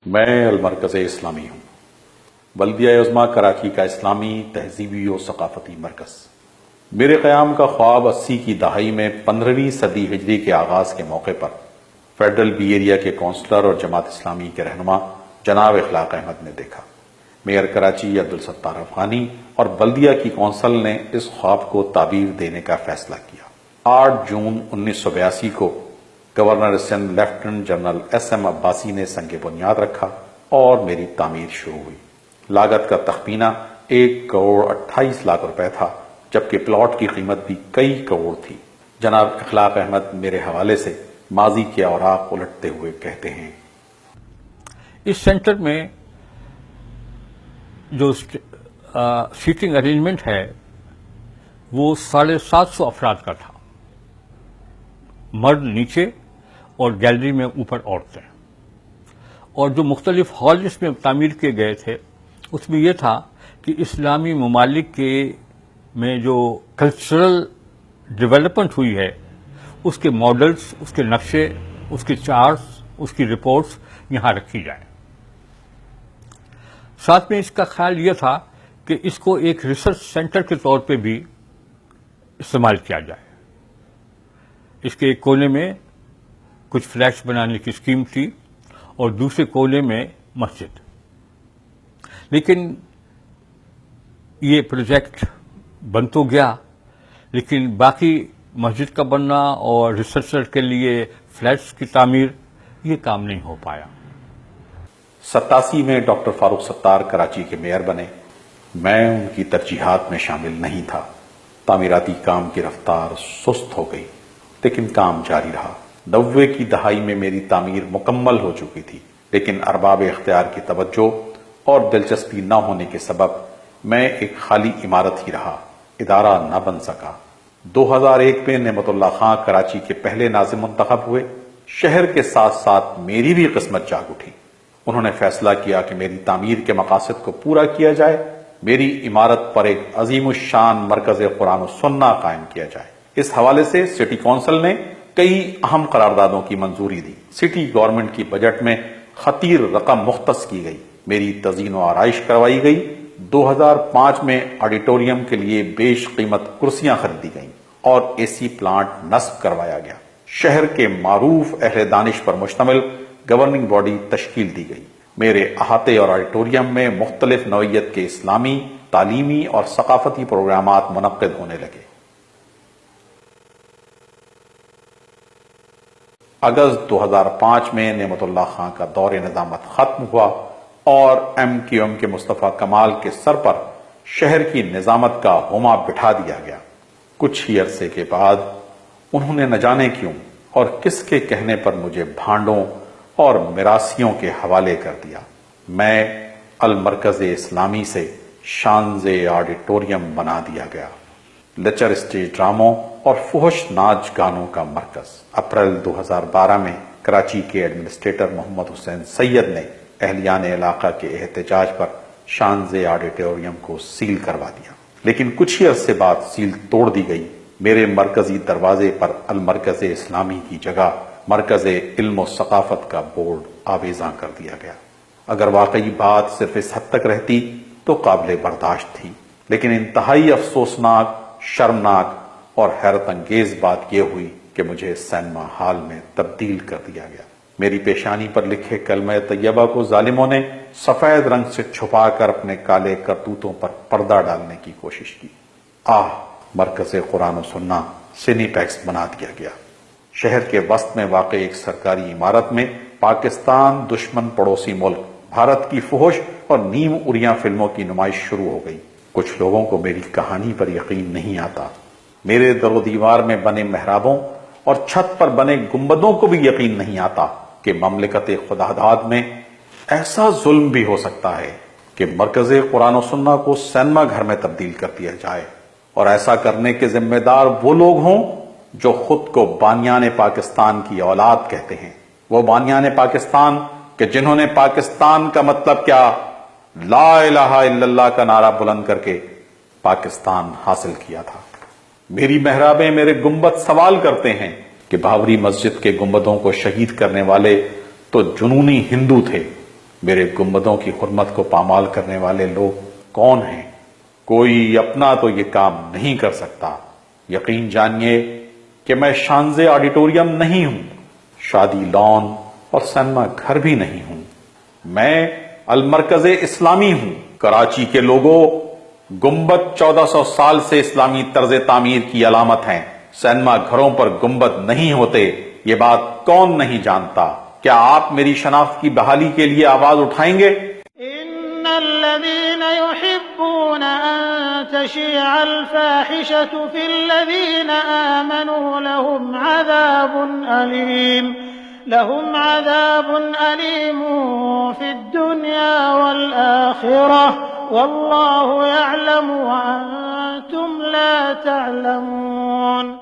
میں المرکز اسلامی ہوں، بلدیہ عظمیٰ کراچی کا اسلامی تہذیبی و ثقافتی مرکز۔ میرے قیام کا خواب 80 کی دہائی میں 15ویں صدی ہجری کے آغاز کے موقع پر فیڈرل بی ایریا کے کونسلر اور جماعت اسلامی کے رہنما جناب اخلاق احمد نے دیکھا۔ میئر کراچی عبدالستار افغانی اور بلدیہ کی کونسل نے اس خواب کو تعبیر دینے کا فیصلہ کیا۔ 8 جون 1982 کو governor Sindh lieutenant general S M Abbasi نے سنگ بنیاد رکھا اور میری تعمیر شروع ہوئی۔ لاگت کا تخمینہ 1,28,00,000 روپے تھا، جبکہ پلاٹ کی قیمت بھی کئی کروڑ تھی۔ جناب اخلاق احمد میرے حوالے سے ماضی کے اوراق الٹتے ہوئے کہتے ہیں، اس سینٹر میں جو سیٹنگ ارینجمنٹ ہے وہ 750 افراد کا تھا، مرد نیچے اور گیلری میں اوپر عورتیں، اور جو مختلف ہال اس میں تعمیر کیے گئے تھے اس میں یہ تھا کہ اسلامی ممالک کے میں جو کلچرل ڈیولپمنٹ ہوئی ہے اس کے ماڈلز، اس کے نقشے، اس کے چارٹس، اس کی رپورٹس یہاں رکھی جائیں۔ ساتھ میں اس کا خیال یہ تھا کہ اس کو ایک ریسرچ سینٹر کے طور پہ بھی استعمال کیا جائے۔ اس کے ایک کونے میں کچھ فلیٹس بنانے کی اسکیم تھی اور دوسرے کونے میں مسجد، لیکن یہ پروجیکٹ بن تو گیا، لیکن باقی مسجد کا بننا اور ریسرچر کے لیے فلیٹس کی تعمیر یہ کام نہیں ہو پایا۔ 87 میں ڈاکٹر فاروق ستار کراچی کے میئر بنے۔ میں ان کی ترجیحات میں شامل نہیں تھا۔ تعمیراتی کام کی رفتار سست ہو گئی، لیکن کام جاری رہا۔ 90 کی دہائی میں میری تعمیر مکمل ہو چکی تھی، لیکن ارباب اختیار کی توجہ اور دلچسپی نہ ہونے کے سبب میں ایک خالی عمارت ہی رہا، ادارہ نہ بن سکا۔ 2001 میں نعمت اللہ خان کراچی کے پہلے ناظم منتخب ہوئے۔ شہر کے ساتھ ساتھ میری بھی قسمت جاگ اٹھی۔ انہوں نے فیصلہ کیا کہ میری تعمیر کے مقاصد کو پورا کیا جائے، میری عمارت پر ایک عظیم الشان مرکز قرآن و سنہ قائم کیا جائے۔ اس حوالے سے سٹی کونسل نے کئی اہم قراردادوں کی منظوری دی۔ سٹی گورنمنٹ کی بجٹ میں خطیر رقم مختص کی گئی، میری تزئین و آرائش کروائی گئی۔ 2005 میں آڈیٹوریم کے لیے بیش قیمت کرسیاں خریدی گئیں اور اے سی پلانٹ نصب کروایا گیا۔ شہر کے معروف اہل دانش پر مشتمل گورننگ باڈی تشکیل دی گئی۔ میرے احاطے اور آڈیٹوریم میں مختلف نوعیت کے اسلامی، تعلیمی اور ثقافتی پروگرامات منعقد ہونے لگے۔ اگست 2005 میں نعمت اللہ خان کا دور نظامت ختم ہوا اور ایم کیو ایم کے مصطفیٰ کمال کے سر پر شہر کی نظامت کا ہوما بٹھا دیا گیا۔ کچھ ہی عرصے کے بعد انہوں نے نہ جانے کیوں اور کس کے کہنے پر مجھے بھانڈوں اور میراثیوں کے حوالے کر دیا۔ میں المرکز اسلامی سے شانز آڈیٹوریم بنا دیا گیا۔ لیکچر اسٹیج ڈراموں اور فحش ناچ گانوں کا مرکز۔ اپریل 2012 میں کراچی کے ایڈمنسٹریٹر محمد حسین سید نے اہلیان علاقہ کے احتجاج پر شانز آڈیٹوریم کو سیل کروا دیا، لیکن کچھ ہی عرصے بعد سیل توڑ دی گئی۔ میرے مرکزی دروازے پر المرکز اسلامی کی جگہ مرکز علم و ثقافت کا بورڈ آویزاں کر دیا گیا۔ اگر واقعی بات صرف اس حد تک رہتی تو قابل برداشت تھی، لیکن انتہائی افسوسناک، شرمناک اور حیرت انگیز بات یہ ہوئی کہ مجھے سینما ہال میں تبدیل کر دیا گیا۔ میری پیشانی پر لکھے کلمہ طیبہ کو ظالموں نے سفید رنگ سے چھپا کر اپنے کالے کرتوتوں پر پردہ ڈالنے کی کوشش کی۔ مرکز قرآن و سنہ سینی پیکس بنا دیا گیا۔ شہر کے وسط میں واقع ایک سرکاری عمارت میں پاکستان دشمن پڑوسی ملک بھارت کی فحش اور نیم اریاں فلموں کی نمائش شروع ہو گئی۔ کچھ لوگوں کو میری کہانی پر یقین نہیں آتا۔ میرے در و دیوار میں بنے محرابوں اور چھت پر بنے گنبدوں کو بھی یقین نہیں آتا کہ مملکت خداداد میں ایسا ظلم بھی ہو سکتا ہے کہ مرکز قرآن و سنہ کو سینما گھر میں تبدیل کر دیا جائے، اور ایسا کرنے کے ذمہ دار وہ لوگ ہوں جو خود کو بانیان پاکستان کی اولاد کہتے ہیں۔ وہ بانیان پاکستان کہ جنہوں نے پاکستان کا مطلب کیا، لا الہ الا اللہ کا نعرہ بلند کر کے پاکستان حاصل کیا تھا۔ میری محرابیں، میرے گنبد سوال کرتے ہیں کہ بابری مسجد کے گنبدوں کو شہید کرنے والے تو جنونی ہندو تھے، میرے گنبدوں کی حرمت کو پامال کرنے والے لوگ کون ہیں؟ کوئی اپنا تو یہ کام نہیں کر سکتا۔ یقین جانیے کہ میں شانزے آڈیٹوریم نہیں ہوں، شادی لان اور سینما گھر بھی نہیں ہوں، میں المرکز اسلامی ہوں۔ کراچی کے لوگوں، گنبد 1400 سال سے اسلامی طرز تعمیر کی علامت ہیں، سینما گھروں پر گنبد نہیں ہوتے، یہ بات کون نہیں جانتا؟ کیا آپ میری شناخت کی بحالی کے لیے آواز اٹھائیں گے؟ ان الذين يحبون ان تشيع الفاحشة في الذين آمنوا لهم عذاب أليم في الدنيا والآخرة والله يعلم وأنتم لا تعلمون۔